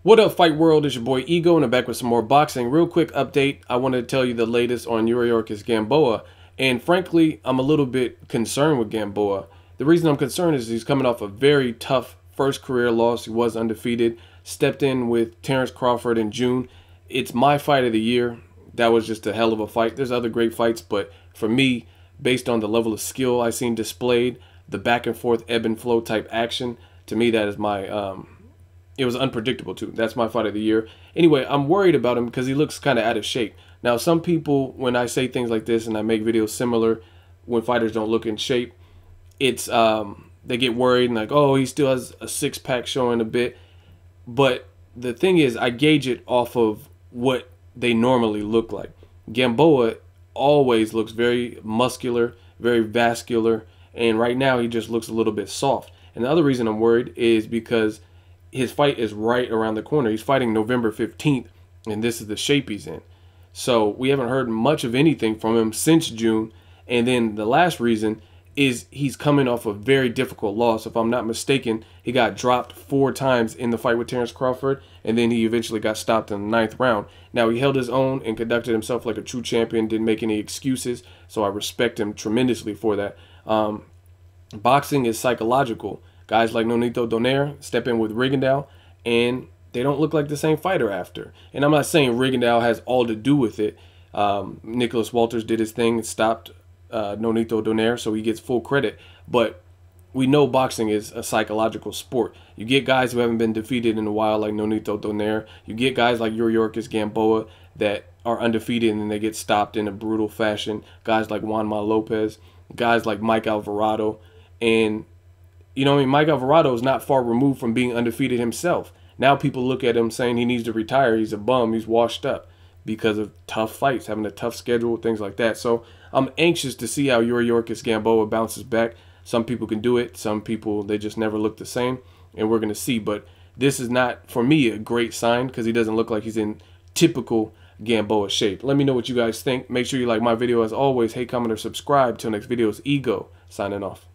What up, Fight World? It's your boy Ego, and I'm back with some more boxing. Real quick update. I wanted to tell you the latest on Yuriorkis Gamboa, and frankly, I'm a little bit concerned with Gamboa. The reason I'm concerned is he's coming off a very tough first career loss. He was undefeated, stepped in with Terence Crawford in June. It's my fight of the year. That was just a hell of a fight. There's other great fights, but for me, based on the level of skill I seen displayed, the back and forth ebb and flow type action, to me that is my it was unpredictable too. That's my fight of the year. Anyway, I'm worried about him because he looks kind of out of shape. Now, some people, when I say things like this and I make videos similar, when fighters don't look in shape, it's they get worried and like, oh, he still has a six-pack showing a bit. But the thing is, I gauge it off of what they normally look like. Gamboa always looks very muscular, very vascular, and right now he just looks a little bit soft. And the other reason I'm worried is because his fight is right around the corner. He's fighting November 15th, and this is the shape he's in. So we haven't heard much of anything from him since June. And then the last reason is he's coming off a very difficult loss. If I'm not mistaken, he got dropped 4 times in the fight with Terence Crawford, and then he eventually got stopped in the 9th round. Now, he held his own and conducted himself like a true champion, didn't make any excuses, so I respect him tremendously for that. Boxing is psychological. Guys like Nonito Donaire step in with Rigondeaux, and they don't look like the same fighter after. And I'm not saying Rigondeaux has all to do with it. Nicholas Walters did his thing and stopped Nonito Donaire, so he gets full credit. But we know boxing is a psychological sport. You get guys who haven't been defeated in a while like Nonito Donaire. You get guys like Yuriorkis Gamboa that are undefeated and they get stopped in a brutal fashion. Guys like Juanma Lopez. Guys like Mike Alvarado. And you know, I mean, Mike Alvarado is not far removed from being undefeated himself. Now people look at him saying he needs to retire. He's a bum. He's washed up because of tough fights, having a tough schedule, things like that. So I'm anxious to see how Yuriorkis Gamboa bounces back. Some people can do it. Some people, they just never look the same. And we're going to see. But this is not, for me, a great sign because he doesn't look like he's in typical Gamboa shape. Let me know what you guys think. Make sure you like my video as always. Hey, comment, or subscribe. Till next video, it's Ego signing off.